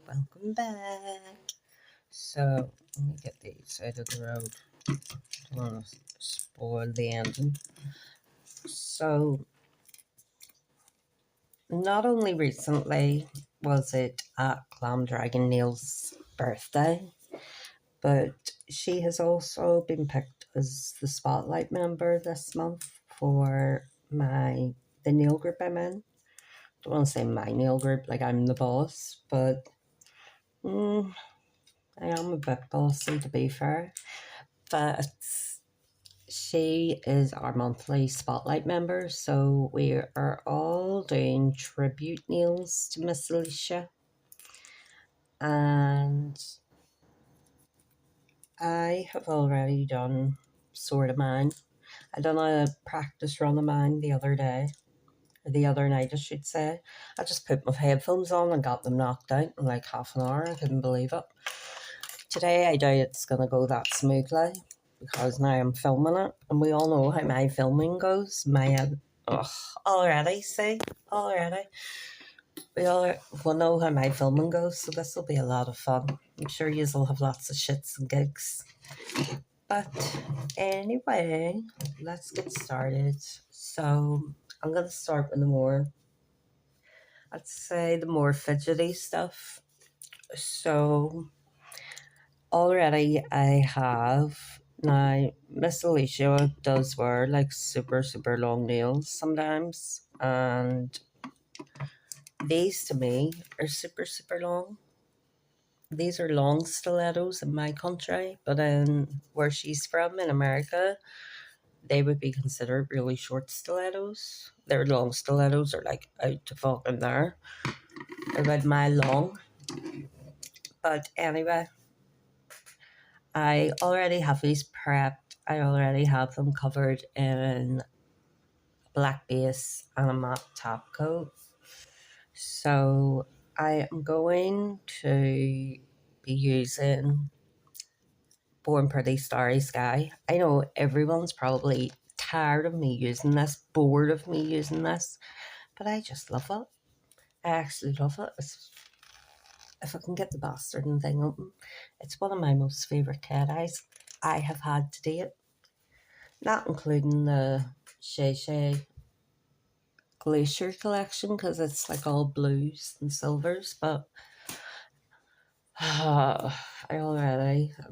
welcome back. So, let me get these out of the road. Don't want to spoil the ending. So, not only recently was it at Glam Dragon Neil's birthday, but she has also been picked as the spotlight member this month for the nail group I'm in. Don't want to say my nail group like I'm the boss, but I am a bit bossy to be fair. But she is our monthly spotlight member, so we are all doing tribute nails to Miss Alicia. And I have already done sort of mine. I done a practice run of mine the other day, or the other night I should say. I just put my headphones on and got them knocked out in like half an hour. I couldn't believe it. Today I doubt it's going to go that smoothly because now I'm filming it, and we all know how my filming goes. Already. We all will know how my filming goes, so this will be a lot of fun. I'm sure you will have lots of shits and gigs. But anyway, let's get started. So I'm going to start with the more fidgety stuff. So already I have, now Miss Alicia does wear like super long nails sometimes, and these to me are super long. These are long stilettos in my country, but in where she's from in America, they would be considered really short stilettos. Their long stilettos are like out to fucking there. They're about a mile long. But anyway, I already have these prepped. I already have them covered in black base and a matte top coat. So I am going to be using Born Pretty Starry Sky. I know everyone's probably tired of me using this, bored of me using this, but I just love it. I actually love it. If I can get the bastard thing open, it's one of my most favourite cat eyes I have had to date. Not including the Shay Glacier collection because it's like all blues and silvers, but I'm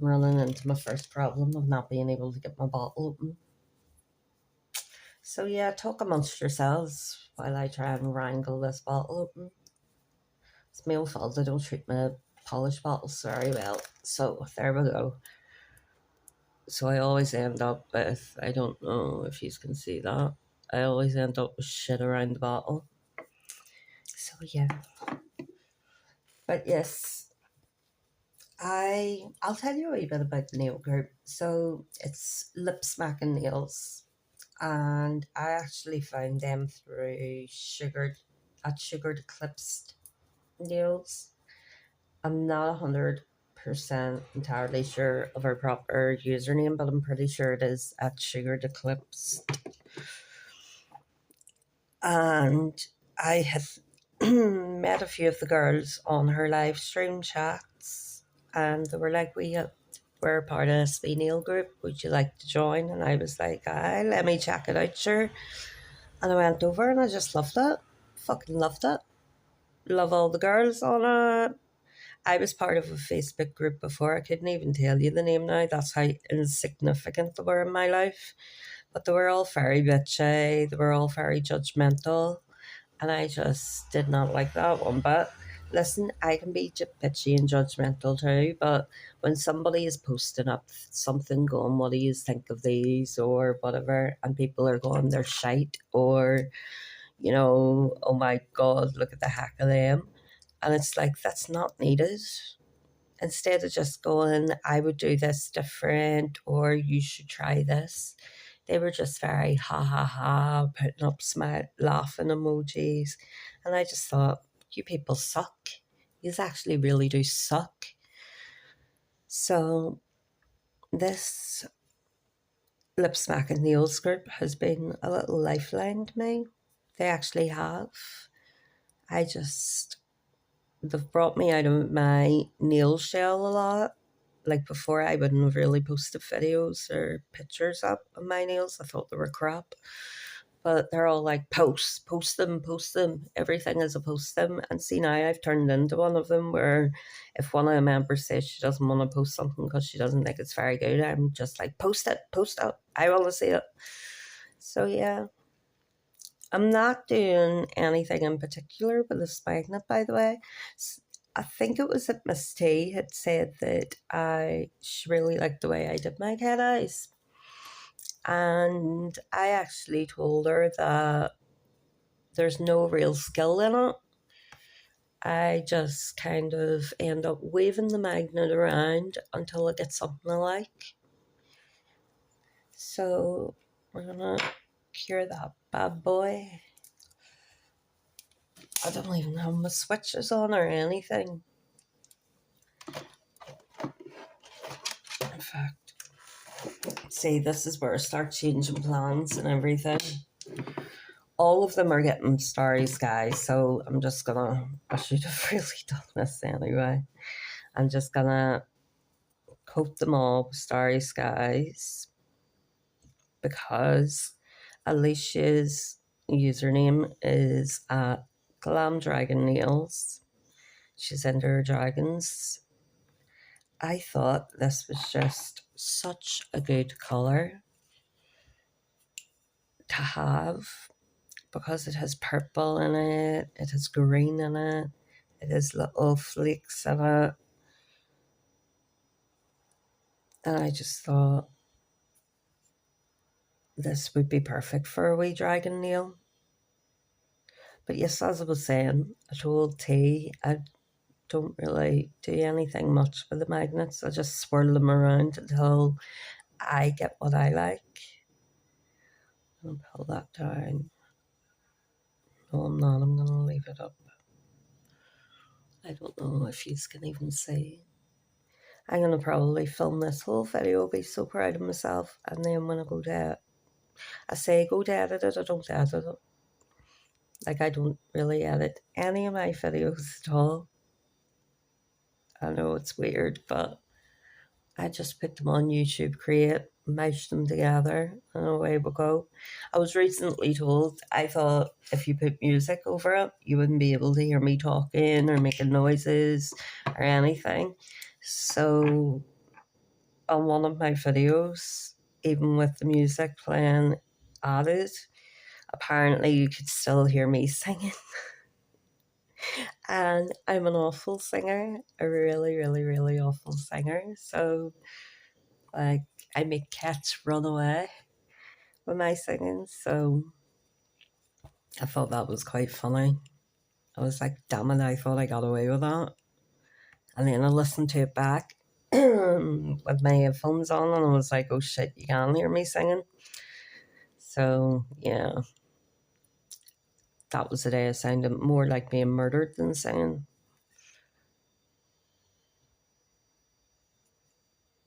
running into my first problem of not being able to get my bottle open. So yeah, talk amongst yourselves while I try and wrangle this bottle open. It's my own fault I don't treat my polished bottles very well. So there we go. So I always end up with, I don't know if you can see that, I always end up with shit around the bottle. So yeah. But yes, I'll tell you a wee bit about the nail group. So it's Lip Smacking Nails, and I actually found them through Sugared Eclipsed Nails. I'm not 100% entirely sure of her proper username, but I'm pretty sure it is at Sugared Eclipsed. And I had met a few of the girls on her live stream chats, and they were like, we're part of a SB Nail group, would you like to join? And I was like, aye, let me check it out, sure. And I went over and I just loved it. Fucking loved it. Love all the girls on it. I was part of a Facebook group before. I couldn't even tell you the name now. That's how insignificant they were in my life. But they were all very bitchy. They were all very judgmental. And I just did not like that one. But listen, I can be bitchy and judgmental too. But when somebody is posting up something going, what do you think of these or whatever, and people are going, they're shite, or, oh my God, look at the heck of them. And it's like, that's not needed. Instead of just going, I would do this different, or you should try this, they were just very ha ha ha, putting up laughing emojis. And I just thought, you people suck. You actually really do suck. So this Lip Smacking Nails group has been a little lifeline to me. They actually have. I just they've brought me out of my nail shell a lot. Like before, I wouldn't have really posted videos or pictures up of my nails. I thought they were crap. But they're all like, post them, post them. Everything is a post them. And see, now I've turned into one of them where if one of the members says she doesn't want to post something because she doesn't think it's very good, I'm just like, post it, post it. I want to see it. So yeah. I'm not doing anything in particular with this magnet, by the way. I think it was that Miss T had said that she really liked the way I did my cat eyes. And I actually told her that there's no real skill in it. I just kind of end up waving the magnet around until I get something I like. So we're gonna cure that bad boy. I don't even have my switches on or anything. In fact, see, this is where I start changing plans and everything. All of them are getting starry skies, so I'm just gonna, I should have really done this anyway. I'm just gonna coat them all with starry skies because Alicia's username is Glam Dragon Nails. She's into her dragons. I thought this was just such a good colour to have because it has purple in it, it has green in it, it has little flakes in it. And I just thought this would be perfect for a wee dragon nail. But yes, as I was saying, I told T I don't really do anything much with the magnets. I just swirl them around until I get what I like. I'll pull that down. No, I'm not. I'm going to leave it up. I don't know if you can even see. I'm going to probably film this whole video, be so proud of myself, and then when I go to I say go to edit it, I don't edit it. Like, I don't really edit any of my videos at all. I know it's weird, but I just put them on YouTube, create, mash them together, and away we go. I was recently told, I thought if you put music over it, you wouldn't be able to hear me talking or making noises or anything. So on one of my videos, even with the music playing added, apparently you could still hear me singing. And I'm an awful singer, a really, really, really awful singer. So, like, I make cats run away with my singing. So, I thought that was quite funny. I was like, damn it, I thought I got away with that. And then I listened to it back with my headphones on, and I was like, oh shit, you can hear me singing. So, yeah. That was the day I sounded more like being murdered than singing.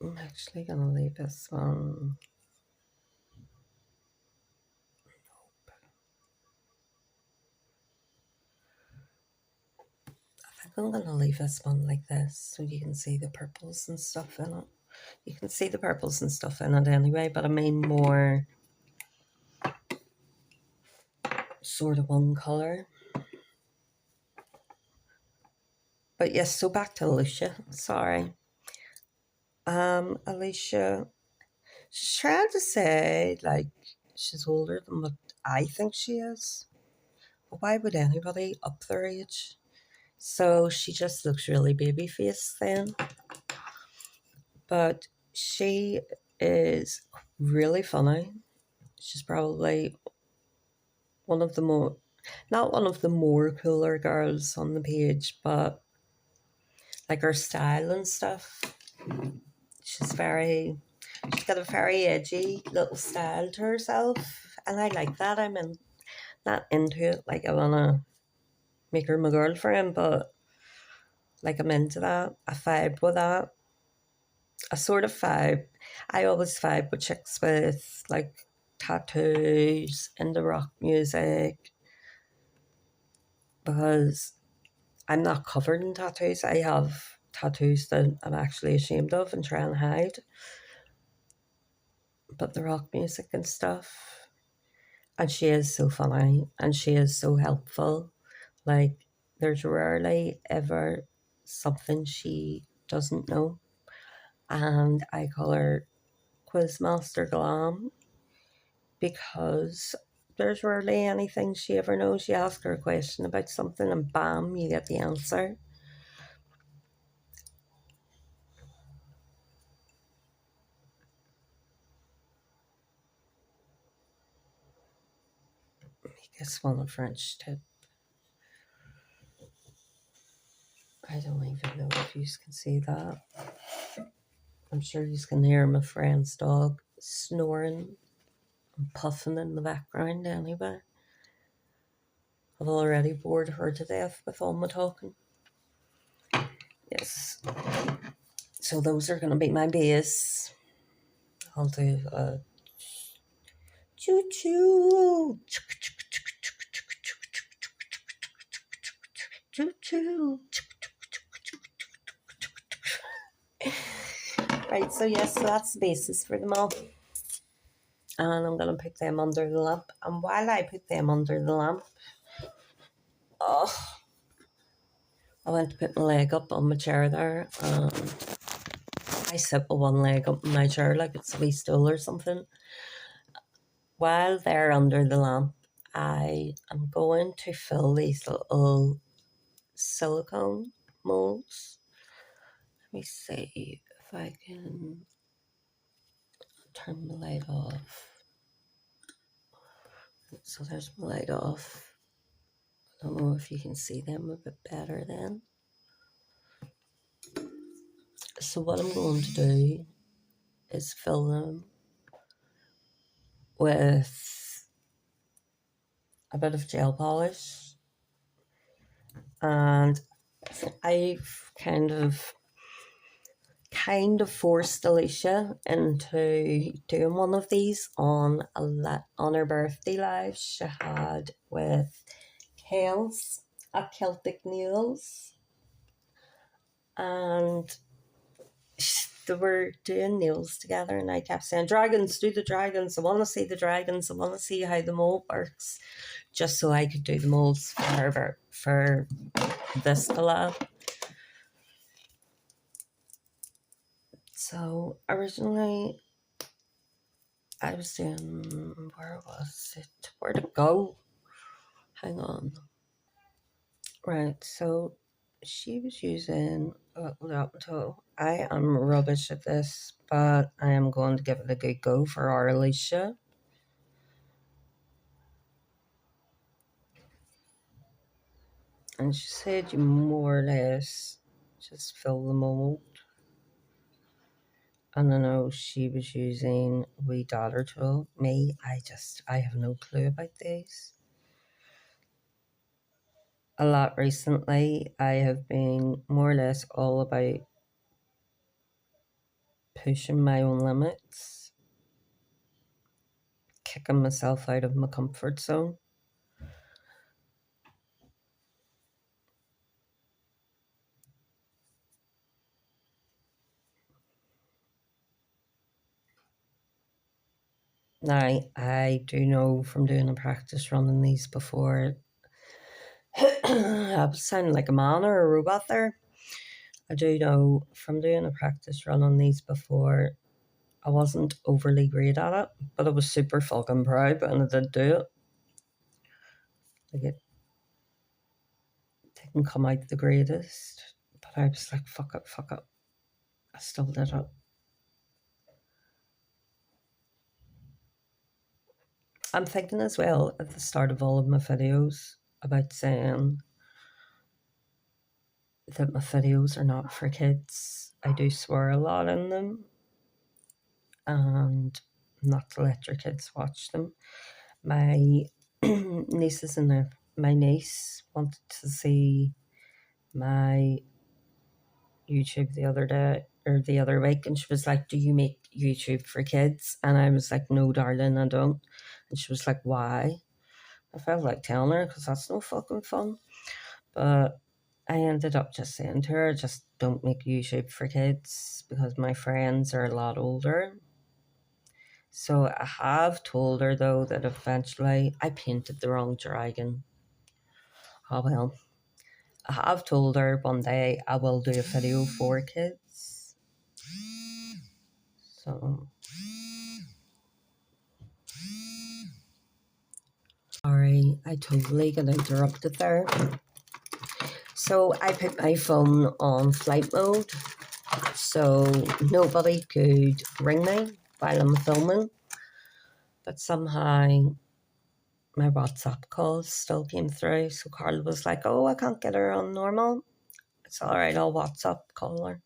I'm actually going to leave this one. I think I'm going to leave this one like this so you can see the purples and stuff in it. You can see the purples and stuff in it anyway, but I mean more sort of one colour. But yes, so back to Alicia. Sorry. Alicia, she's trying to say, like, she's older than what I think she is. But why would anybody up their age? So she just looks really baby-faced then. But she is really funny. She's probably one of the more, not one of the more cooler girls on the page, but like her style and stuff. She's got a very edgy little style to herself. And I like that. Not into it. Like, I want to make her my girlfriend, but like, I'm into that. I vibe with that. A sort of vibe. I always vibe with chicks with like tattoos and the rock music because I'm not covered in tattoos. I have tattoos that I'm actually ashamed of and try and hide. But the rock music and stuff. And she is so funny and she is so helpful. Like, there's rarely ever something she doesn't know. And I call her Quizmaster Glam because there's rarely anything she ever knows. You ask her a question about something and bam, you get the answer. Make this one a French tip. I don't even know if you can see that. I'm sure you can hear my friend's dog snoring and puffing in the background anyway. I've already bored her to death with all my talking. Yes. So those are going to be my base. I'll do a choo-choo. Choo-choo. Right, so yes, so that's the basis for them all. And I'm going to put them under the lamp. And while I put them under the lamp, I went to put my leg up on my chair there. And I sit with one leg up in my chair like it's a wee stool or something. While they're under the lamp, I am going to fill these little silicone molds. Let me see if I can turn the light off. So there's my light off. I don't know if you can see them a bit better then. So what I'm going to do is fill them with a bit of gel polish, and I've kind of forced Alicia into doing one of these on her birthday live she had with Kales at Celtic Nails, and they were doing nails together, and I kept saying, dragons, do the dragons, I want to see the dragons, I want to see how the mold works, just so I could do the molds for her for this collab. So originally I was doing, where was it? Where'd it go? Hang on. Right, so she was using I am rubbish at this, but I am going to give it a good go for our Alicia. And she said you more or less just fill the mold. And I know she was using wee daughter tool. Me, I have no clue about these. A lot recently, I have been more or less all about pushing my own limits, kicking myself out of my comfort zone. Now, I do know from doing a practice run on these before, I was sounding like a man or a robot there. I do know from doing a practice run on these before, I wasn't overly great at it, but I was super fucking proud and I did do it. Like, it didn't come out the greatest, but I was like, fuck it. I still did it. I'm thinking as well at the start of all of my videos about saying that my videos are not for kids. I do swear a lot in them, and not to let your kids watch them. My nieces and my niece wanted to see my YouTube the other day or the other week, and she was like, do you make YouTube for kids? And I was like, no darling, I don't. And she was like, why? I felt like telling her because that's no fucking fun. But I ended up just saying to her, just don't make YouTube for kids because my friends are a lot older. So I have told her though that eventually I painted the wrong dragon. Oh well. I have told her one day I will do a video for kids. So sorry, I totally got interrupted there. So I put my phone on flight mode so nobody could ring me while I'm filming. But somehow my WhatsApp calls still came through. So Carl was like, oh, I can't get her on normal. It's all right, I'll WhatsApp call her.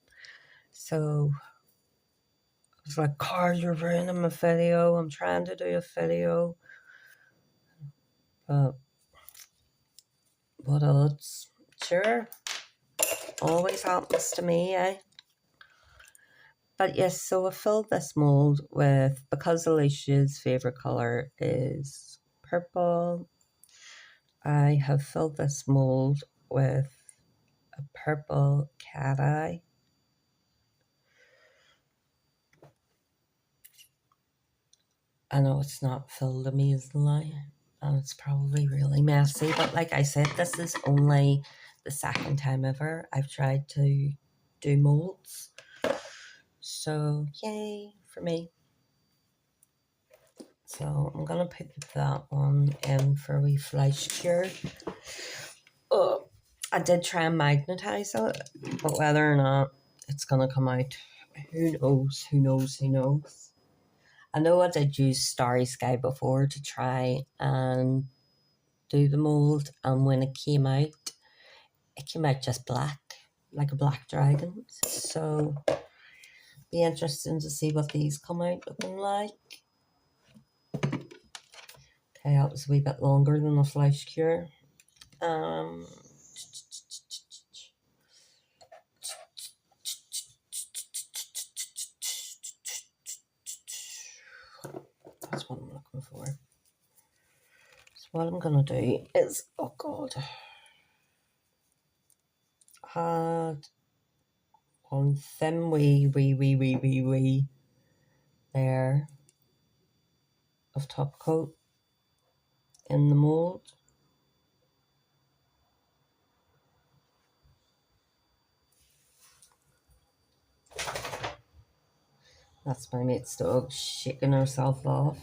So I was like, Carl, you're ruining my video. I'm trying to do a video. But what odds? Sure. Always happens to me, eh? But yes, so I filled this mold with, because Alicia's favourite colour is purple, I have filled this mold with a purple cat eye. I know it's not filled amazingly and it's probably really messy, but like I said, this is only the second time ever I've tried to do molds. So yay for me. So I'm gonna put that one in for a wee flash cure. Oh, I did try and magnetize it, but whether or not it's gonna come out, who knows, who knows, who knows. I know I did use Starry Sky before to try and do the mold, and when it came out just black, like a black dragon. So be interesting to see what these come out looking like. Okay, that was a wee bit longer than the flash cure. That's what I'm looking for. So what I'm gonna do is, oh god, had one thin wee layer of top coat in the mold. That's my mate's dog shaking herself off.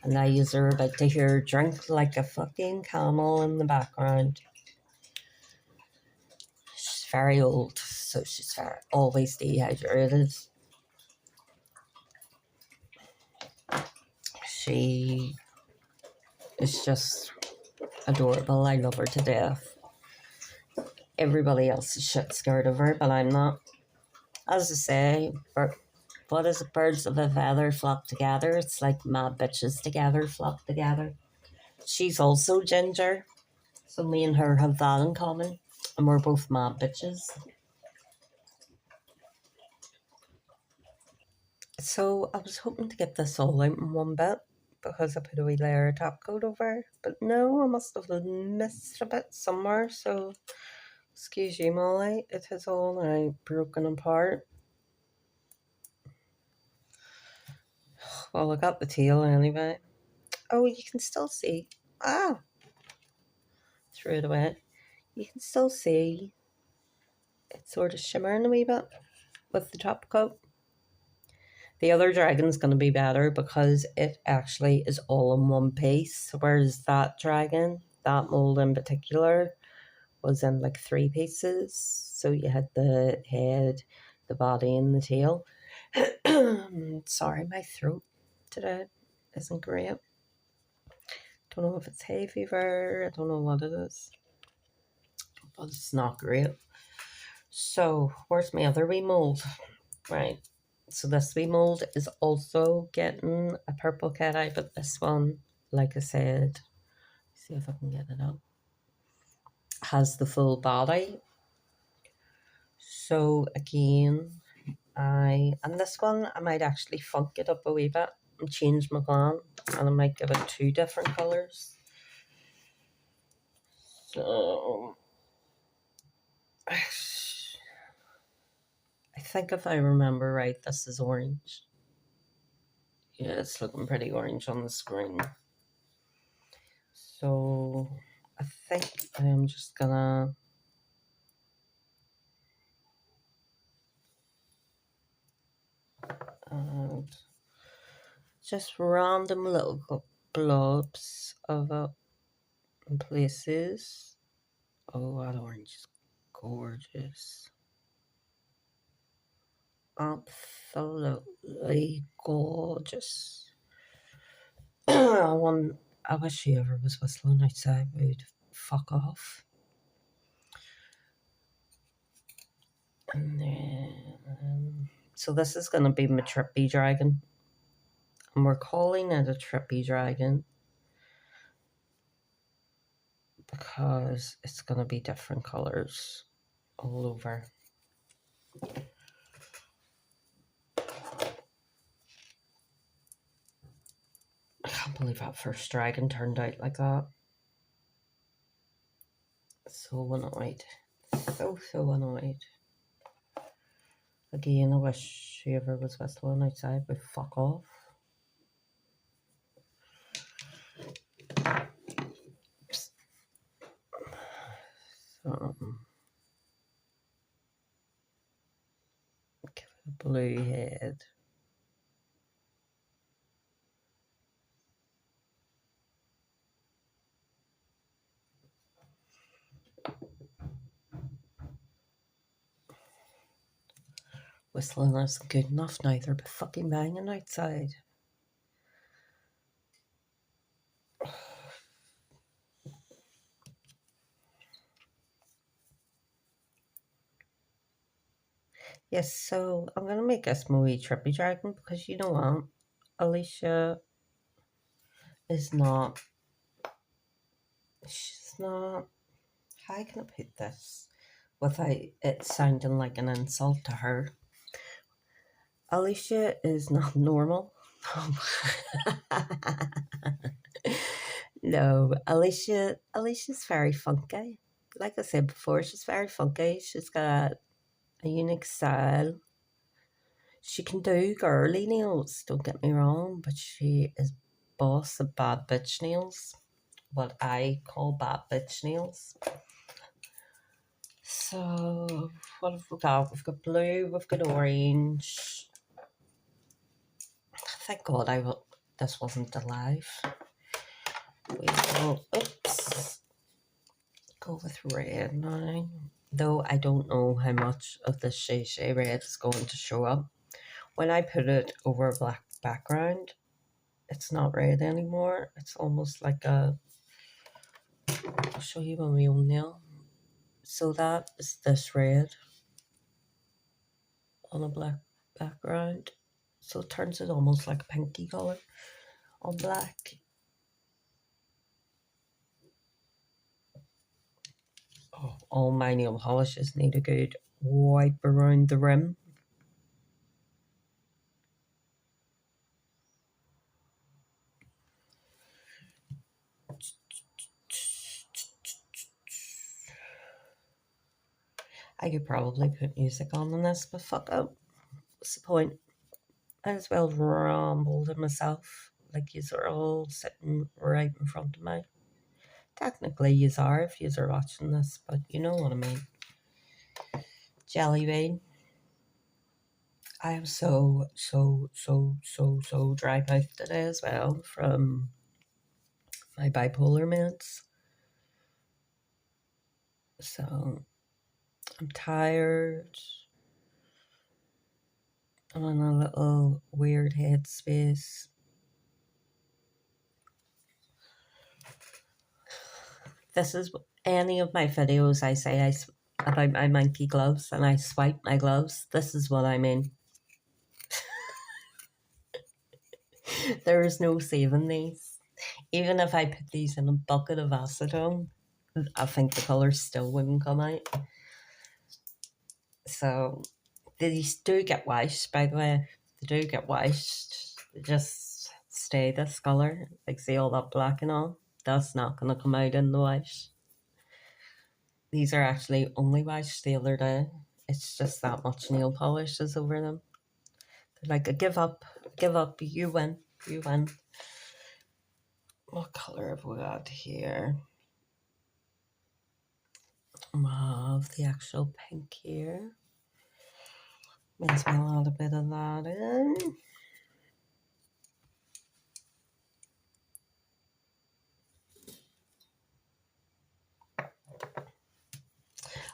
And I use her about to hear her drink like a fucking camel in the background. She's very old, so she's always dehydrated. She is just adorable. I love her to death. Everybody else is shit scared of her, but I'm not. As I say, what is it? Birds of a feather flock together. It's like mad bitches together flock together. She's also ginger, so me and her have that in common, and we're both mad bitches. So I was hoping to get this all out in one bit because I put a wee layer of top coat over, but no, I must have missed a bit somewhere. So excuse you, Molly, it has all now broken apart. Well, I got the tail anyway. Oh, you can still see. Ah, threw it away. You can still see it's sort of shimmering a wee bit with the top coat. The other dragon's going to be better because it actually is all in one piece, whereas that dragon, that mold in particular, was in like 3 pieces. So you had the head, the body, and the tail. Sorry, my throat today isn't great. Don't know if it's hay fever, I don't know what it is, but it's not great. So where's my other wee mold? Right, so this wee mold is also getting a purple cat eye, but this one, like I said, see if I can get it up, has the full body. So again, and this one I might actually funk it up a wee bit and change my glam, and I might give it 2 different colours. So I think if I remember right, this is orange. Yeah, it's looking pretty orange on the screen. So I think I'm just gonna add just random little blobs of it in places. Oh, that orange is gorgeous. Absolutely gorgeous. I wish whoever was whistling outside would fuck off. And then, so this is going to be my trippy dragon. And we're calling it a trippy dragon because it's going to be different colours all over. I can't believe that first dragon turned out like that. So annoyed. So annoyed. Again, I wish whoever was whistling outside would fuck off. So, give it a blue head. Whistling isn't good enough now, they're fucking banging outside. Yes, so I'm gonna make this my wee trippy dragon because you know what? Alicia is not. She's not. How can I put this without it sounding like an insult to her? Alicia is not normal. No, Alicia's very funky. Like I said before, she's very funky. She's got a unique style. She can do girly nails, don't get me wrong, but she is boss of bad bitch nails. What I call bad bitch nails. So, what have we got? We've got blue, we've got orange. Thank God this wasn't alive. We will, oops, go with red now. Though I don't know how much of the Shay red is going to show up. When I put it over a black background, it's not red anymore. It's almost like a, I'll show you my own nail. So that is this red on a black background. So it turns it almost like a pinky colour on black. Oh, all my nail polishes need a good wipe around the rim. I could probably put music on this, but fuck up. What's the point? I as well ramble to myself. Like yous are all sitting right in front of me. Technically yous are if yous are watching this, but you know what I mean. Jelly bean. I am so dry mouthed today as well from my bipolar meds. So I'm tired. I'm in a little weird headspace. This is any of my videos I say about my monkey gloves and I swipe my gloves. This is what I mean. There is no saving these. Even if I put these in a bucket of acetone, I think the colour still wouldn't come out. So these do get washed, by the way. They do get washed. They just stay this colour. Like see all that black and all? That's not going to come out in the wash. These are actually only washed the other day. It's just that much nail polish is over them. They're like a give up, you win, you win. What colour have we got here? We have the actual pink here. May as well add a bit of that in.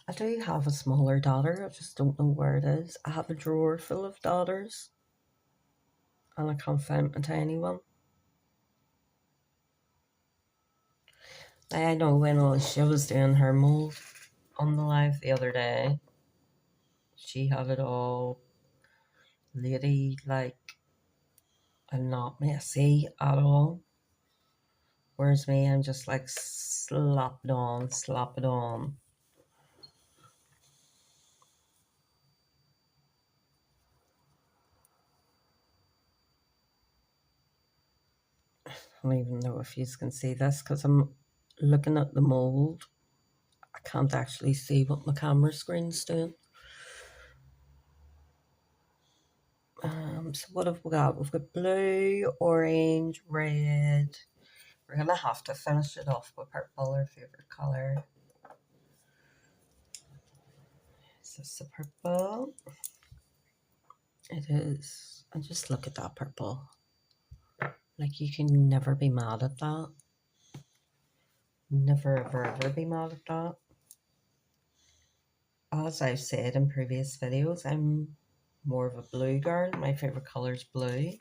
I do have a smaller daughter, I just don't know where it is. I have a drawer full of daughters and I can't find my tiny one. I know when Alicia was doing her mold on the live the other day, she had it all lady like and not messy at all. Whereas me, I'm just like slap it on, slap it on. I don't even know if you can see this because I'm looking at the mold. I can't actually see what my camera screen's doing. So what have we got? We've got blue, orange, red. We're gonna have to finish it off with purple, our favorite color. Is this the purple? It is. And just look at that purple. Like you can never be mad at that. Never ever ever be mad at that. As I've said in previous videos, I'm more of a blue girl. My favorite color is blue.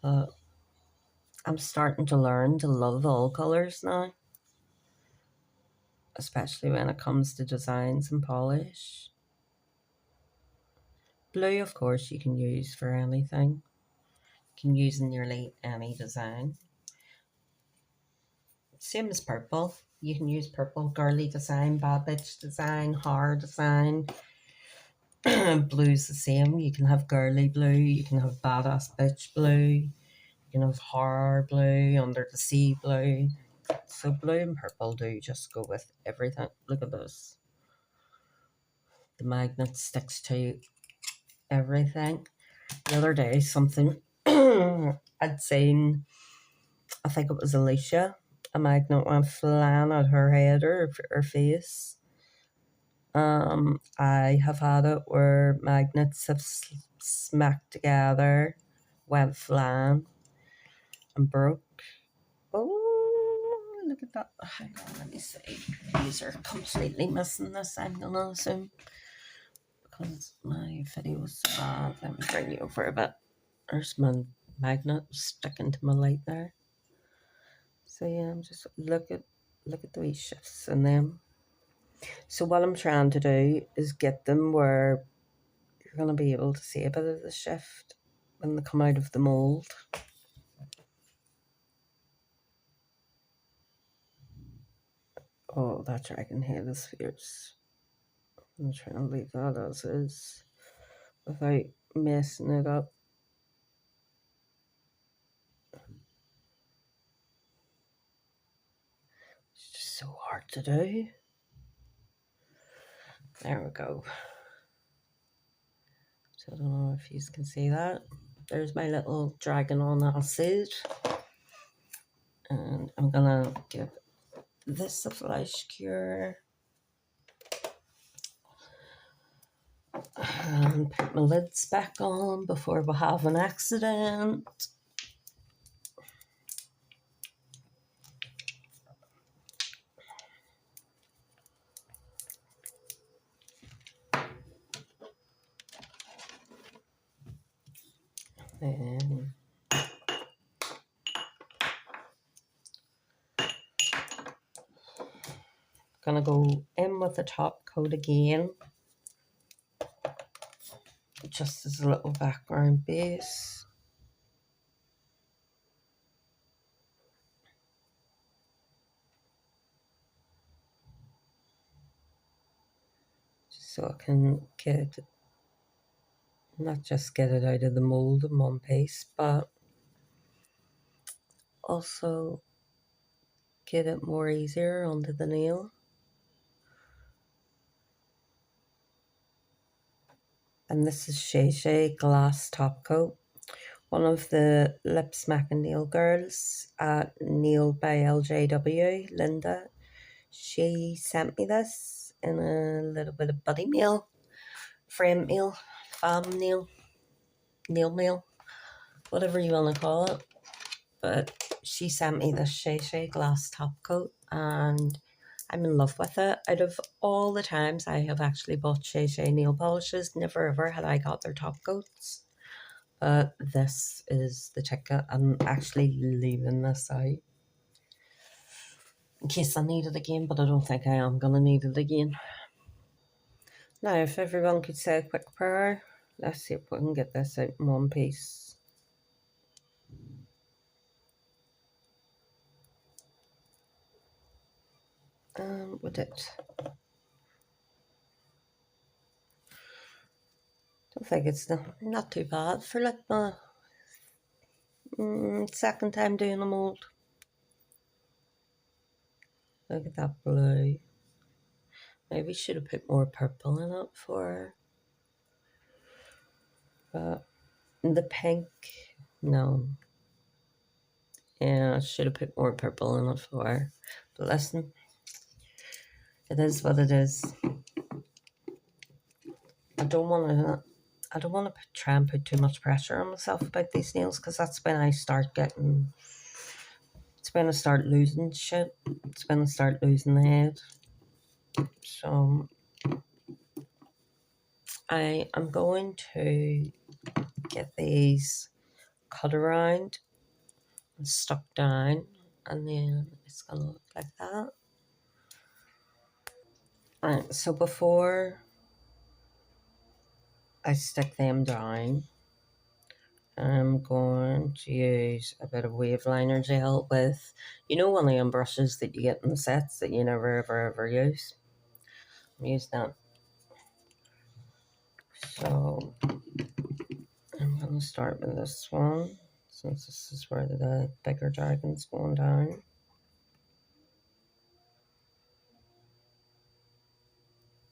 I'm starting to learn to love all colors now, especially when it comes to designs and polish. Blue, of course, you can use for anything. You can use in nearly any design. Same as purple. You can use purple, girly design, bad bitch design, hard design. Blue's the same. You can have girly blue, you can have badass bitch blue, you can have horror blue, under the sea blue. So blue and purple do just go with everything. Look at this. The magnet sticks to everything. The other day, something I'd seen, I think it was Alicia, a magnet went flying at her head or her face. I have had it where magnets have smacked together, went flying, and broke. Oh, look at that. Hang on, let me see. These are completely missing this, I'm gonna assume. Because my video was so bad. Let me bring you over a bit. There's my magnet sticking to my light there. So yeah, I'm just look at the wee shifts in them. So what I'm trying to do is get them where you're going to be able to see a bit of the shift when they come out of the mold. Oh, that dragon head is fierce. I'm trying to leave that as is without messing it up. It's just so hard to do. There we go. So I don't know if you can see that. There's my little dragon on acid. And I'm gonna give this a flash cure. And put my lids back on before we have an accident. And gonna go in with the top coat again, just as a little background base. Just so I can get, not just get it out of the mold in one piece, but also get it more easier onto the nail. And this is Shay Shay Glass Top Coat. One of the lip smacking nail girls at Nail by LJW, Linda, she sent me this in a little bit of buddy mail, friend mail, fam nail, nail mail, whatever you want to call it. But she sent me this Shay Shay Glass Top Coat and I'm in love with it. Out of all the times I have actually bought Shay Shay nail polishes, never ever had I got their top coats. But this is the ticket. I'm actually leaving this out in case I need it again, but I don't think I am going to need it again. Now, if everyone could say a quick prayer, let's see if we can get this out in one piece. We did. Don't think it's not too bad for like my second time doing a mould. Look at that blue. Maybe should have put more purple in it for her. But the pink, no. Yeah, I should have put more purple in it for her. But listen, it is what it is. I don't want to try and put too much pressure on myself about these nails because that's when I start getting. It's when I start losing shit. It's when I start losing the head. So I am going to get these cut around and stuck down, and then it's gonna look like that. Right, so before I stick them down, I'm going to use a bit of wave liner gel with, you know, one of them brushes that you get in the sets that you never ever use. I'm using that. So I'm going to start with this one, since this is where the bigger dragon's going down.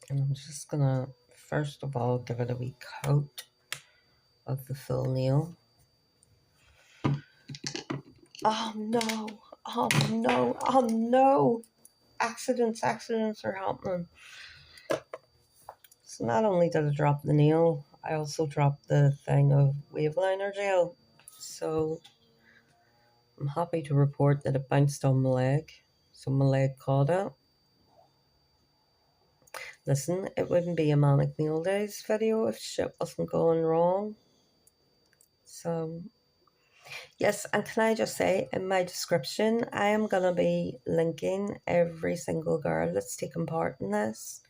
And I'm just going to, first of all, give it a wee coat of the full nail. Oh no, oh no, oh no. Accidents are happening. So not only did I drop the nail, I also dropped the thing of wave liner gel. So I'm happy to report that it bounced on my leg. So my leg caught it. Listen, it wouldn't be a Manic Nail Days video if shit wasn't going wrong. So, yes, and can I just say, in my description, I am going to be linking every single girl that's taken part in this.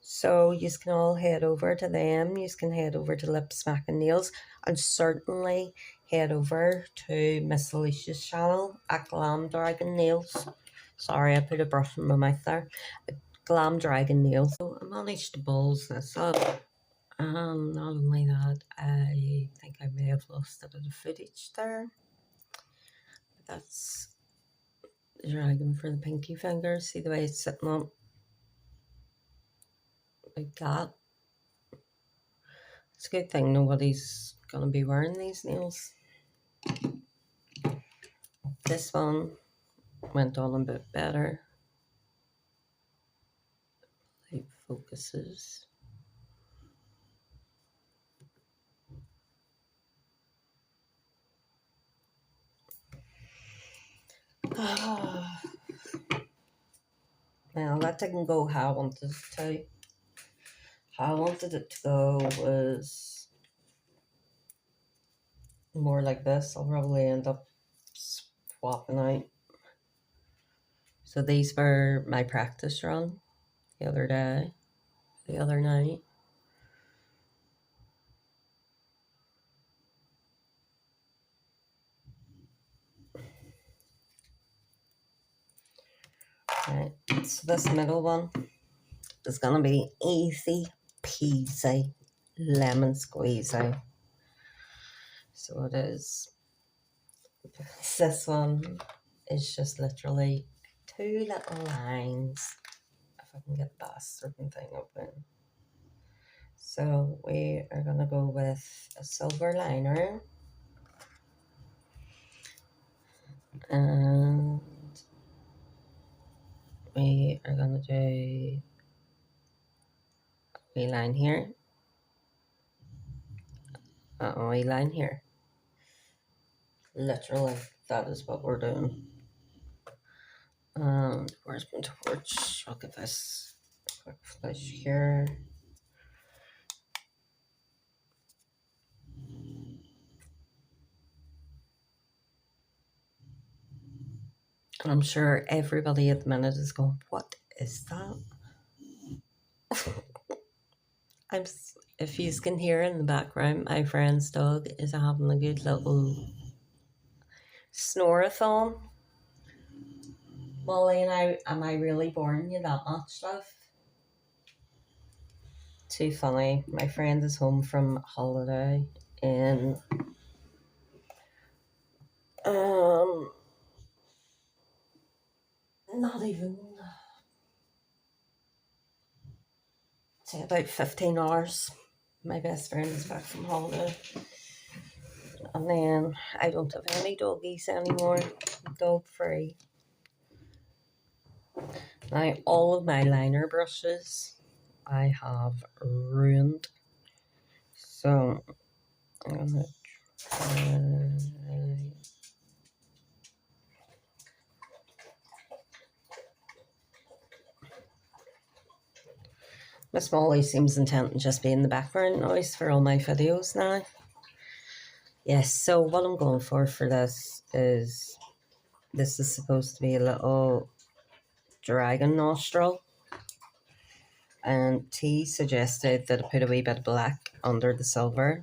So you can all head over to them. You can head over to Lip Smacking Nails and certainly head over to Miss Alicia's channel at Glam Dragon Nails. Sorry, I put a brush in my mouth there. Glam Dragon Nails. So I managed to balls this up. And not only that, I think I may have lost a bit of footage there. But that's the dragon for the pinky finger. See the way it's sitting up like that. It's a good thing nobody's gonna be wearing these nails. This one went on a bit better. It focuses. Now that didn't go how I wanted it to. How I wanted it to go was more like this. I'll probably end up swapping out. So these were my practice run the other night. Right, so this middle one is gonna be easy peasy lemon squeezy. So it is. This one is just literally 2 little lines. If I can get that certain thing open. So we are going to go with a silver liner. And we are going to do a wee line here. A wee line here. Literally, that is what we're doing. Where's my torch? I'll give this a quick flash here. And I'm sure everybody at the minute is going, what is that? If you can hear in the background, my friend's dog is having a good little snorathon. Molly and I, am I really boring you that much, love? Too funny. My friend is home from holiday and not even, say about 15 hours. My best friend is back from holiday. And then I don't have any doggies anymore. Dog free. Now all of my liner brushes I have ruined. So I'm gonna try. Miss Molly seems intent on just being the background noise for all my videos now. Yes, so what I'm going for this is supposed to be a little dragon nostril. And T suggested that I put a wee bit of black under the silver.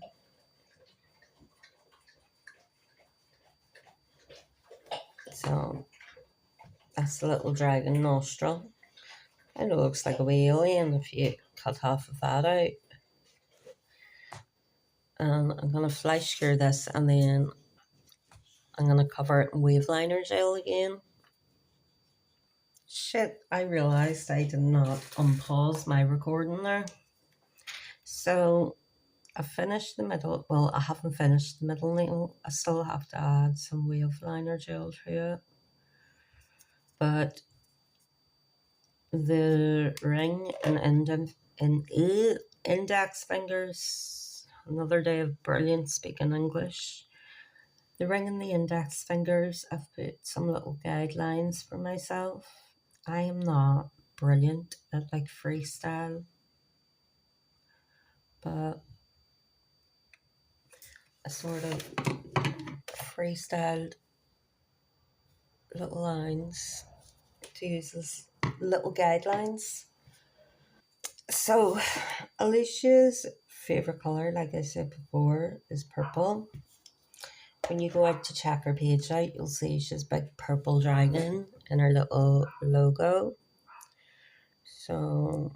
So that's the little dragon nostril. Kind of looks like a wee alien if you cut half of that out. And I'm going to flash cure this, and then I'm going to cover it in wave liner gel again. Shit, I realised I did not unpause my recording there. So I finished the middle. Well, I haven't finished the middle nail. I still have to add some wave liner gel to it. But the ring and index fingers, another day of brilliant speaking English. The ring and the index fingers, I've put some little guidelines for myself. I am not brilliant at like freestyle, but a sort of freestyled little lines to use as little guidelines. So Alicia's favourite colour, like I said before, is purple. When you go out to check her page out, you'll see she's a big purple dragon in her little logo. So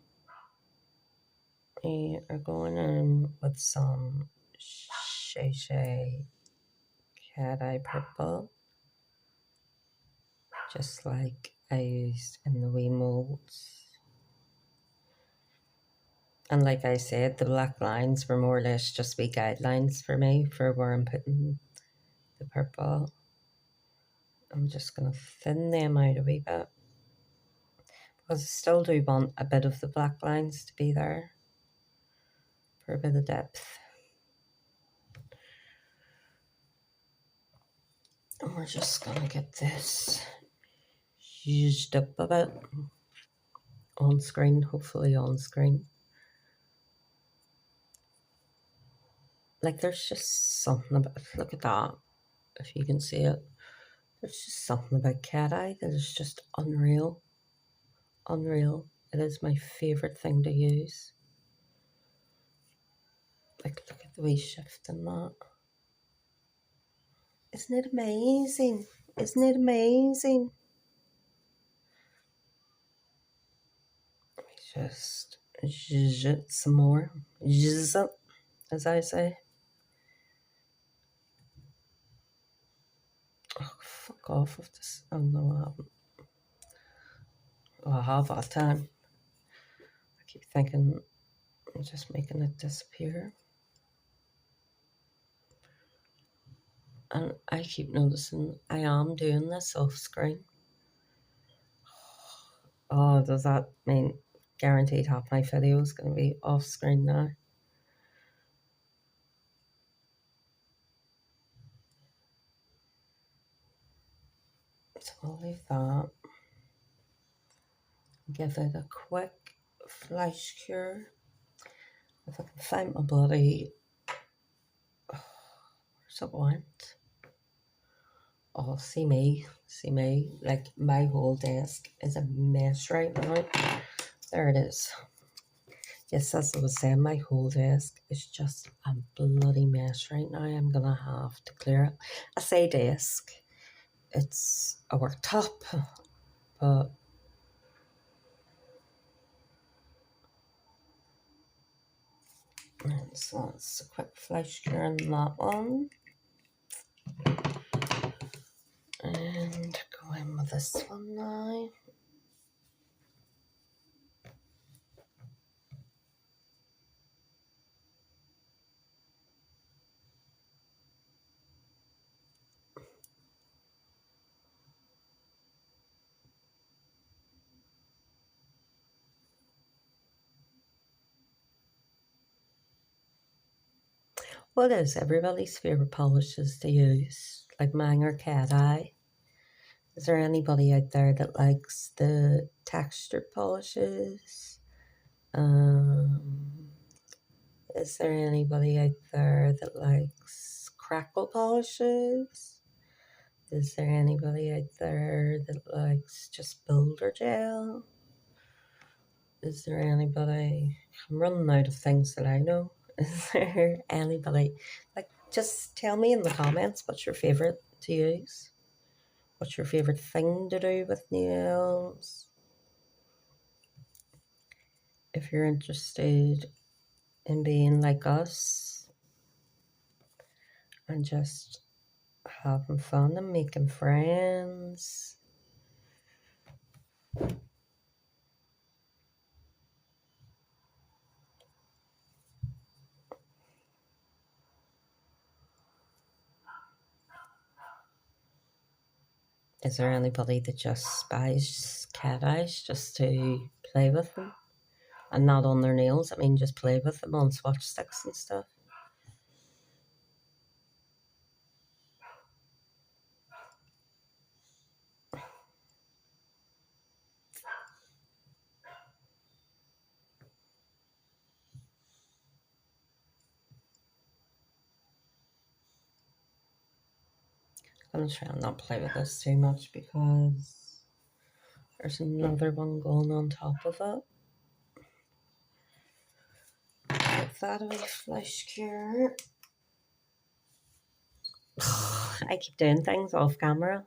we are going in with some Shay Shay Cat Eye Purple, just like I used in the wee molds. And like I said, the black lines were more or less just wee guidelines for me for where I'm putting the purple. I'm just going to thin them out a wee bit, because I still do want a bit of the black lines to be there for a bit of depth. And we're just going to get this used up a bit on screen, hopefully on screen. Like there's just something about, look at that, if you can see it. There's just something about Cat Eye that is just unreal. Unreal. It is my favourite thing to use. Like look at the wee shift in that. Isn't it amazing? Isn't it amazing? Just zhuzh it some more. Zhuzh it, as I say. Oh, fuck off with this. Oh no, I haven't. Oh, I have that time. I keep thinking I'm just making it disappear. And I keep noticing I am doing this off screen. Oh, does that mean guaranteed half my video is going to be off screen now? So I'll leave that. Give it a quick flash cure. If I can find my bloody... where's it went? Oh, see me. Like, my whole desk is a mess right now. There it is. Yes, as I was saying, my whole desk is just a bloody mess right now. I'm going to have to clear it. I say desk. It's a worktop, but... and so it's a quick flash cure on that one. And go in with this one now. What is everybody's favourite polishes to use? Like mine or cat eye? Is there anybody out there that likes the textured polishes? Is there anybody out there that likes crackle polishes? Is there anybody out there that likes just builder gel? Is there anybody... I'm running out of things that I know. Is there anybody... like, just tell me in the comments what's your favourite to use. What's your favourite thing to do with nails? If you're interested in being like us and just having fun and making friends. Is there anybody that just buys cat eyes just to play with them? And not on their nails, I mean just play with them on swatch sticks and stuff? I'm going to try and not play with this too much because there's another one going on top of it. Take that away, flash cure. I keep doing things off camera.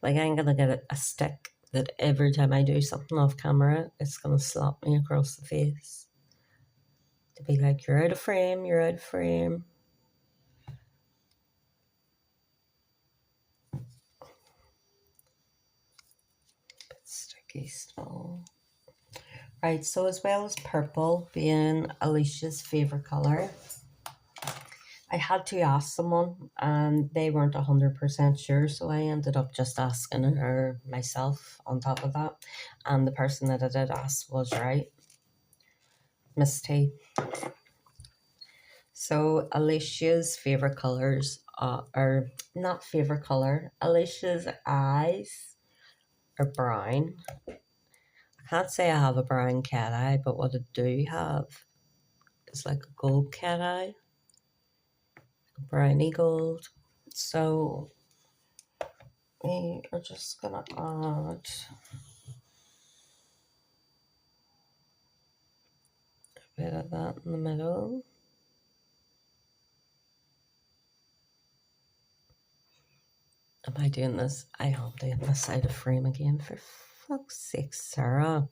Like, I'm going to get a stick that every time I do something off camera, it's going to slap me across the face. To be like, you're out of frame, you're out of frame. Bit sticky still. Right, so as well as purple being Alicia's favourite colour, I had to ask someone and they weren't 100% sure, so I ended up just asking her myself on top of that. And the person that I did ask was right. Miss T. So Alicia's favourite colours are not favourite colour. Alicia's eyes are brown. I can't say I have a brown cat eye, but what I do have is like a gold cat eye. Brownie gold. So we are just gonna add a bit of that in the middle. Am I doing this? I am doing this out of frame again, for fuck's sake, Sarah.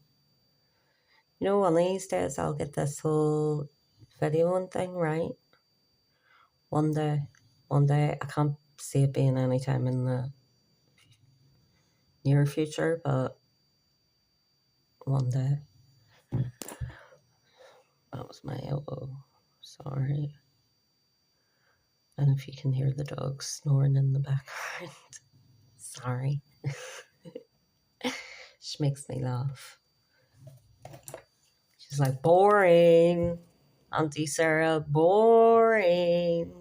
You know, one of these days I'll get this whole videoing thing right. One day. I can't see it being any time in the near future, but one day. That was my elbow. Sorry. And if you can hear the dog snoring in the background, sorry. She makes me laugh. She's like, boring. Auntie Sarah, boring.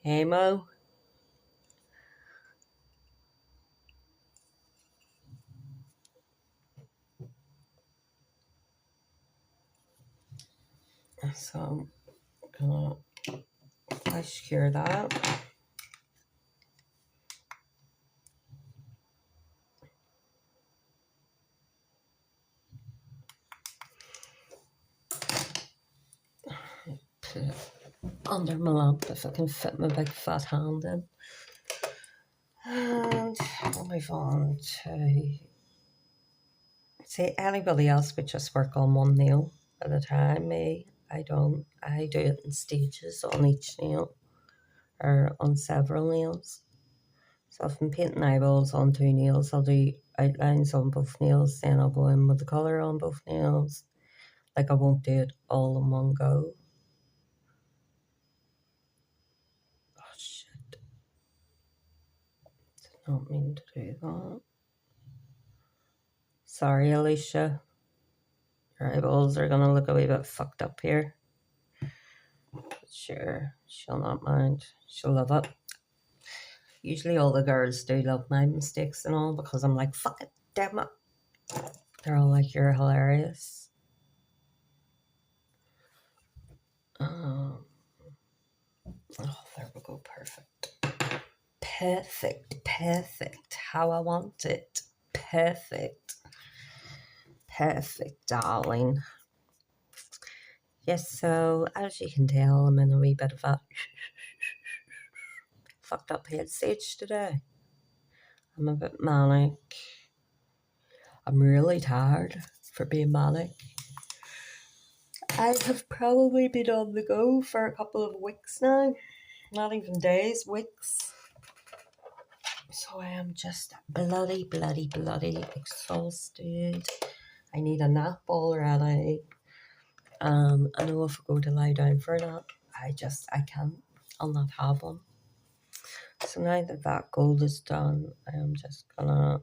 Hey, Mo. So I'm gonna flash cure that. Put it under my lamp if I can fit my big fat hand in. And we'll move on to, see, anybody else would just work on one nail at a time. Me, I don't. I do it in stages on each nail or on several nails. So if I'm painting eyeballs on 2 nails, I'll do outlines on both nails, then I'll go in with the colour on both nails. Like I won't do it all in one go. Oh shit. Did not mean to do that. Sorry, Alicia. Your eyeballs are gonna look a wee bit fucked up here. But sure, she'll not mind. She'll love it. Usually all the girls do love my mistakes and all because I'm like, fuck it, damn it. They're all like, you're hilarious. Oh, there we go, perfect. Perfect, perfect. How I want it. Perfect. Perfect, darling. Yes, so as you can tell, I'm in a wee bit of a fucked up head stage today. I'm a bit manic. I'm really tired for being manic. I have probably been on the go for a couple of weeks now. Not even days, weeks. So I am just bloody exhausted. I need a nap already. I know if I go to lie down for a nap, I can't. I'll not have one. So now that that gold is done, I am just gonna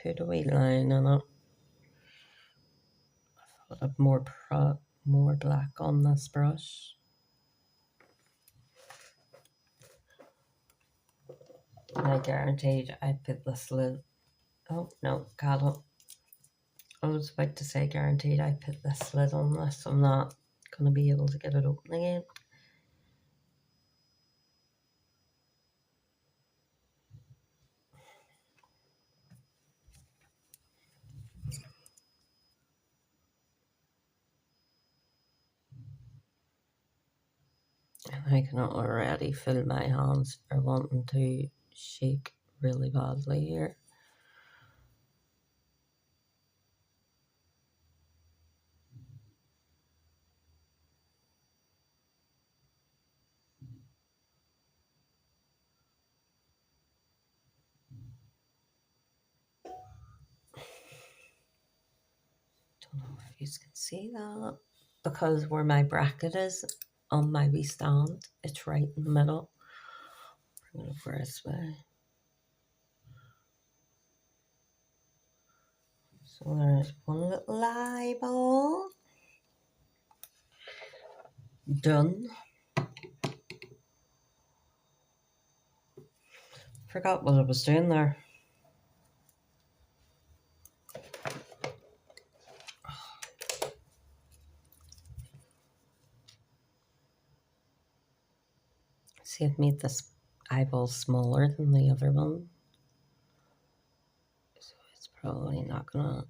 put a wee line in it. I thought I'd more black on this brush. And I guaranteed I put this lid. Oh no, got it. I was about to say guaranteed I put this lid on this. I'm not gonna be able to get it open again. And I can already feel my hands are wanting to shake really badly here. Don't know if you can see that. Because where my bracket is on my wee stand, it's right in the middle. Bring it over this way. So there's one little eyeball. Done. Forgot what I was doing there. See, I've made this eyeball smaller than the other one. So it's probably not gonna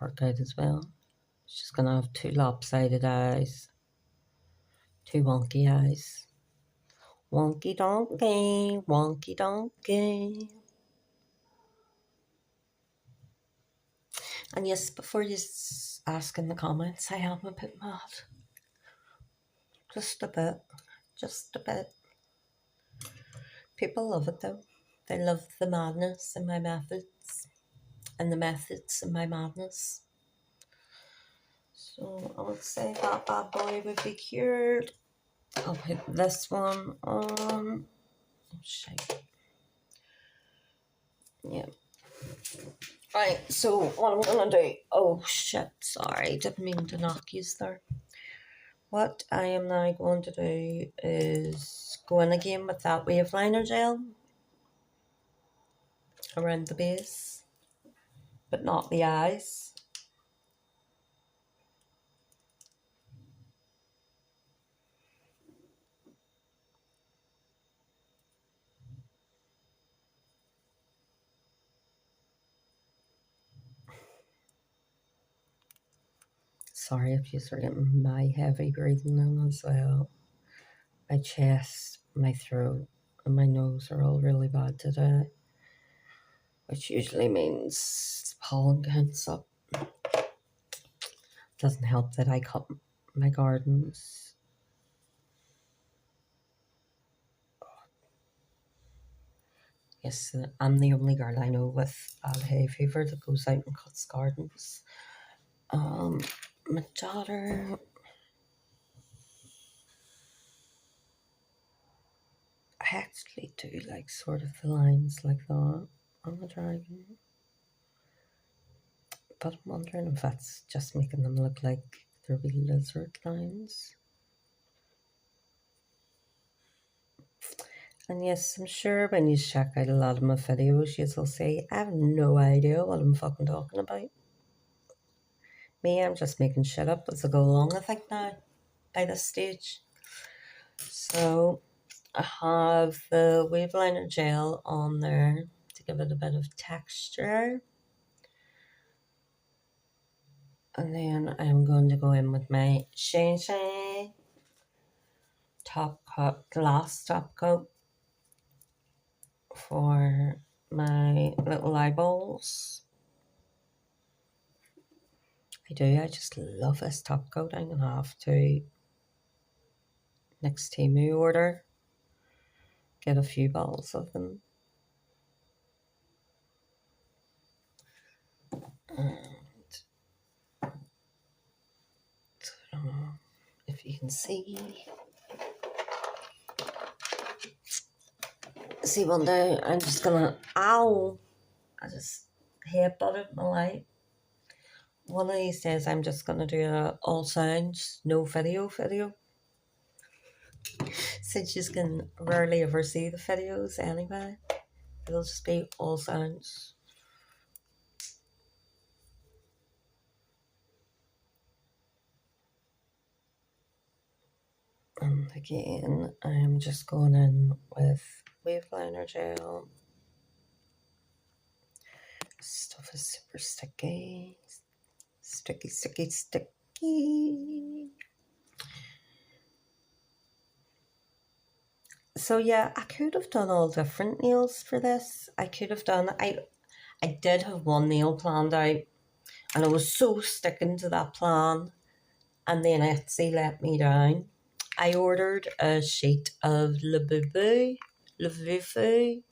work out as well. It's just gonna have 2 lopsided eyes. 2 wonky eyes. Wonky donkey, wonky donkey. And yes, before you ask in the comments, I am a bit mad. Just a bit. Just a bit. People love it though. They love the madness in my methods. And the methods in my madness. So I would say that bad boy would be cured. I'll put this one on. Oh, shit. Yeah. Right, so what I'm gonna do. Oh shit, sorry, didn't mean to knock you there. What I am now going to do is go in again with that wave liner gel around the base, but not the eyes. Sorry if you're getting my heavy breathing in as well. My chest, my throat, and my nose are all really bad today, which usually means pollen counts up. Doesn't help that I cut my gardens. Yes, I'm the only girl I know with bad hay fever that goes out and cuts gardens. My daughter, I actually do like sort of the lines like that on the dragon. But I'm wondering if that's just making them look like they're wee lizard lines. And yes, I'm sure when you check out a lot of my videos, you'll say, I have no idea what I'm fucking talking about. Me, I'm just making shit up as I go along, I think now, by this stage. So I have the wave liner gel on there to give it a bit of texture. And then I'm going to go in with my shiny top coat, glass top coat for my little eyeballs. I just love this top coat. I'm going to have to, next Temu order, get a few bottles of them. And I don't know if you can see. See, one day I'm just gonna, ow! I just headbutted my light. One of these days I'm just gonna do a all sounds, no video. Since you can rarely ever see the videos anyway, it'll just be all sounds. And again, I'm just going in with wave liner gel. Stuff is super sticky. Sticky. So yeah, I could have done all different nails for this. I did have one nail planned out, and I was so sticking to that plan, and then Etsy let me down. I ordered a sheet of Labubu, Lavufu,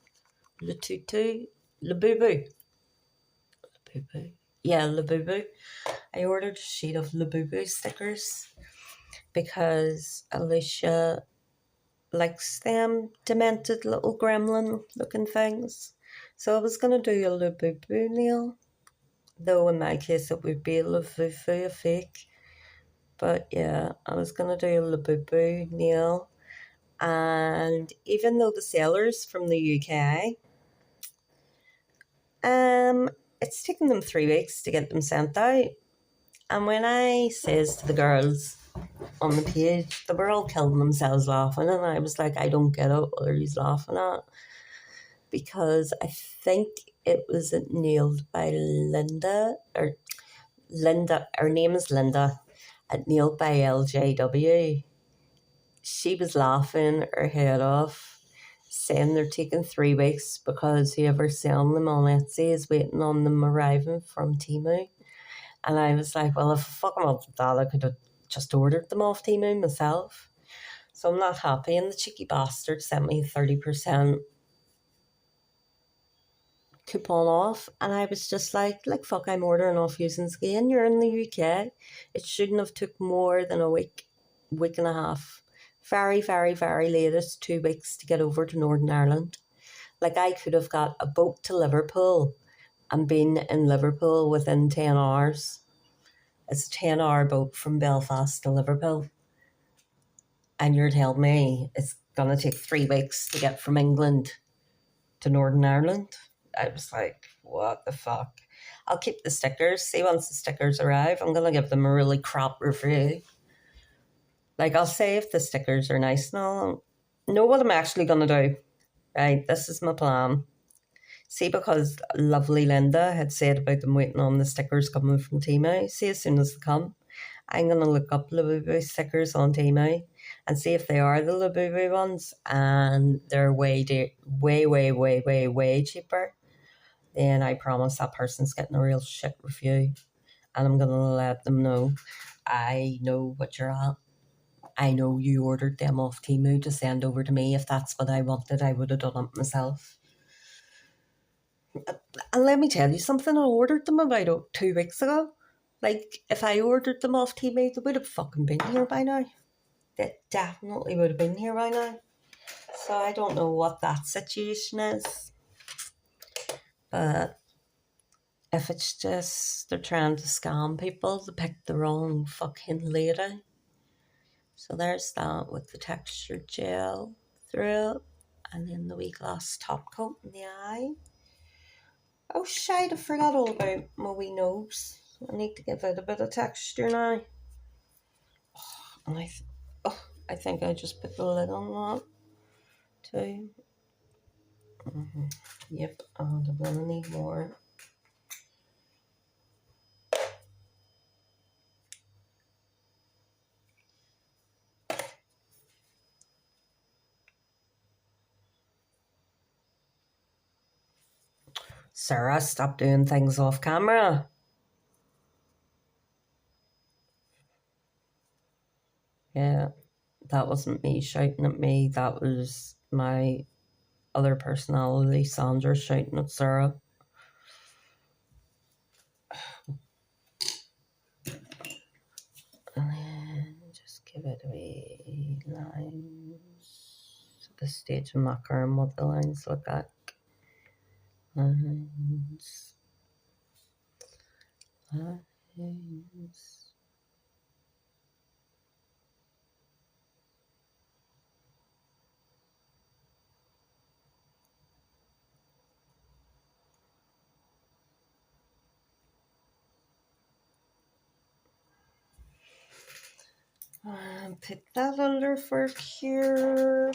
Latutu, Labubu. Yeah, Labubu. I ordered a sheet of Labubu stickers because Alicia likes them demented little gremlin looking things. So I was going to do a Labubu nail, though in my case it would be a Lavufu, a fake. But yeah, I was going to do a Labubu nail. And even though the sellers from the UK, it's taken them 3 weeks to get them sent out. And when I says to the girls on the page, they were all killing themselves laughing, and I was like, I don't get it, what are you laughing at? Because I think it was nailed by Linda, her name is Linda, at Nailed by LJW. She was laughing her head off, saying they're taking 3 weeks because whoever's selling them on Etsy is waiting on them arriving from Temu. And I was like, well, if I fucking wanted that, I could have just ordered them off Temu myself. So I'm not happy. And the cheeky bastard sent me 30% coupon off, and I was just like fuck, I'm ordering off using again. You're in the UK. It shouldn't have took more than a week and a half. Very, very, very latest 2 weeks to get over to Northern Ireland. Like, I could have got a boat to Liverpool and been in Liverpool within 10 hours. It's a 10-hour boat from Belfast to Liverpool. And you're telling me it's going to take 3 weeks to get from England to Northern Ireland? I was like, what the fuck? I'll keep the stickers. See, once the stickers arrive, I'm going to give them a really crap review. Like, I'll say if the stickers are nice and all. Know what I'm actually going to do. Right, this is my plan. See, because lovely Linda had said about them waiting on the stickers coming from Temu. See, as soon as they come, I'm going to look up Labubu stickers on Temu and see if they are the Labubu ones and they're way cheaper. Then I promise that person's getting a real shit review. And I'm going to let them know, I know what you're at. I know you ordered them off Temu to send over to me. If that's what I wanted, I would have done it myself. And let me tell you something, I ordered them about 2 weeks ago. Like, if I ordered them off Temu, they would have fucking been here by now. They definitely would have been here by now. So I don't know what that situation is. But if it's just they're trying to scam people to pick the wrong fucking lady. So there's that with the textured gel through it. And then the wee gloss top coat in the eye. Oh shit, I forgot all about my wee nose. I need to give it a bit of texture now. And I think I just put the lid on that too. Yep, and I'm gonna need more. Sarah, stop doing things off camera. Yeah, that wasn't me shouting at me. That was my other personality, Sandra, shouting at Sarah. And then just give it a wee lines. At this stage, I'm not caring what the lines look like. Lines. Put that under for here.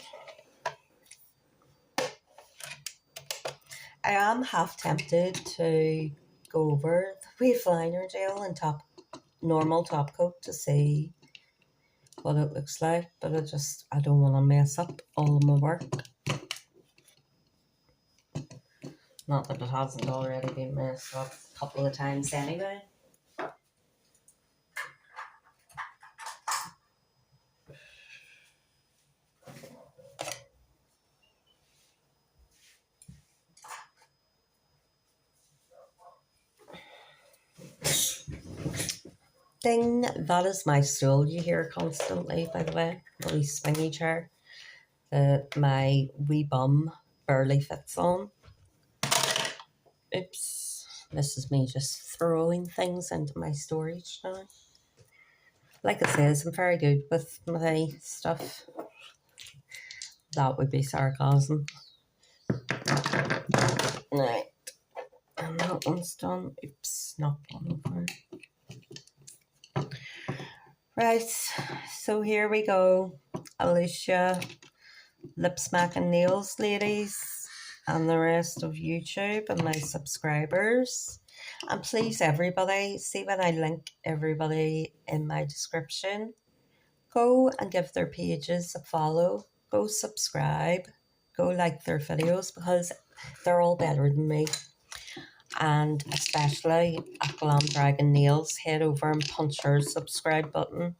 I am half tempted to go over the wave liner gel and normal top coat to see what it looks like, but I don't want to mess up all of my work. Not that it hasn't already been messed up a couple of times anyway. Ding, that is my stool you hear constantly, by the way, the wee swingy chair that my wee bum barely fits on. Oops, this is me just throwing things into my storage now. Like it says, I'm very good with my stuff. That would be sarcasm. Right, and that one's done. Oops, not one over. Right, so here we go. Alicia, lip smacking nails ladies, and the rest of YouTube and my subscribers. And please, everybody, see when I link everybody in my description, go and give their pages a follow. Go subscribe. Go like their videos because they're all better than me. And especially at Glam Dragon Nails, head over and punch her subscribe button.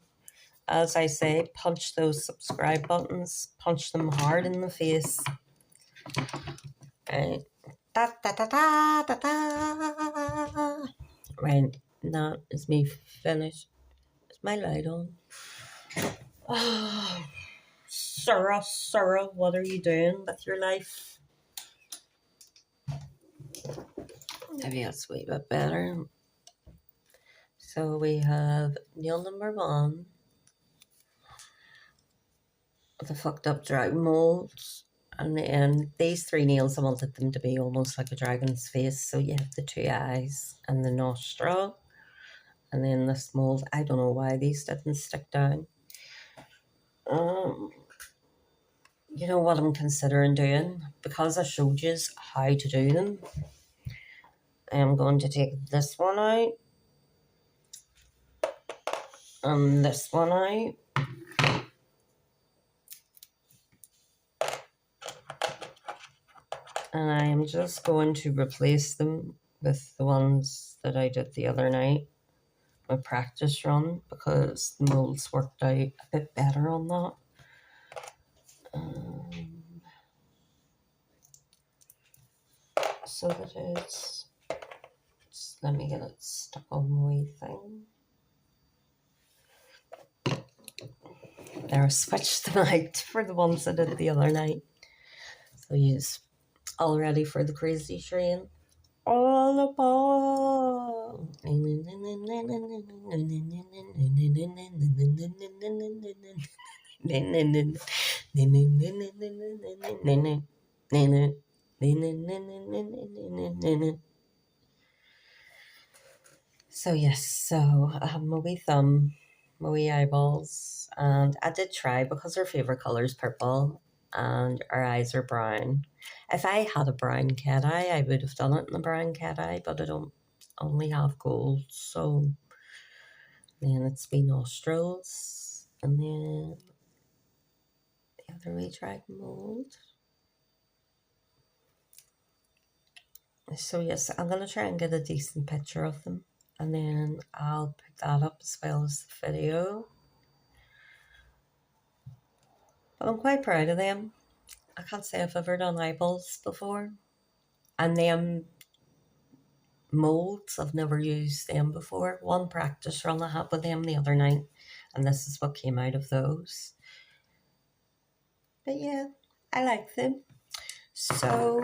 As I say, punch those subscribe buttons. Punch them hard in the face. Right. Da, da, da, da, da, da. Right, that is me finished. Is my light on? Oh, Sarah, what are you doing with your life? Maybe that's a wee bit better. So we have nail number 1, the fucked up dragon molds. And then these 3 nails, I wanted them to be almost like a dragon's face. So you have the 2 eyes and the nostril. And then this mold, I don't know why these didn't stick down. You know what I'm considering doing? Because I showed you how to do them, I am going to take this one out. And this one out. And I am just going to replace them with the ones that I did the other night, my practice run, because the molds worked out a bit better on that. So that it's, just let me get it stuck on the wee thing. There, I switched them out for the ones I did the other night. So you's all ready for the crazy train. All aboard! So yes, so I have my wee thumb, my wee eyeballs, and I did try, because her favourite colour is purple and her eyes are brown. If I had a brown cat eye, I would have done it in a brown cat eye, but I don't only have gold, so then it's wee nostrils, and then the other wee dragon mold. So yes, I'm going to try and get a decent picture of them, and then I'll put that up as well as the video. But I'm quite proud of them. I can't say I've ever done eyeballs before. And them molds, I've never used them before. One practice run I had with them the other night, and this is what came out of those. But yeah, I like them. So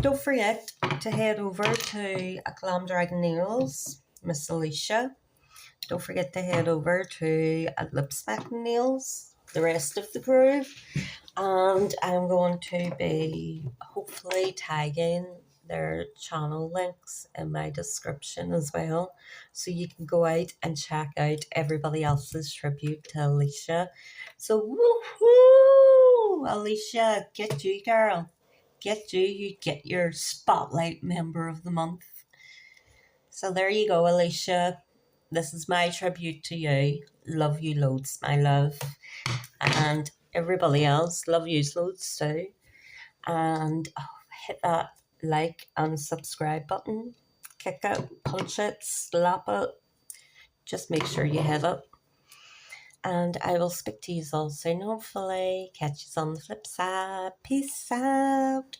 don't forget to head over to Glam Dragon Nails, Miss Alicia. Don't forget to head over to Lip Smacking Nails, the rest of the crew. And I'm going to be hopefully tagging their channel links in my description as well, so you can go out and check out everybody else's tribute to Alicia. So woohoo! Alicia, get you, girl. Get you. You get your Spotlight Member of the Month. So there you go, Alicia. This is my tribute to you. Love you loads, my love. And everybody else, love you loads too. And hit that like and subscribe button. Kick it, punch it, slap it. Just make sure you hit it. And I will speak to you all soon, hopefully. Catch you on the flip side. Peace out.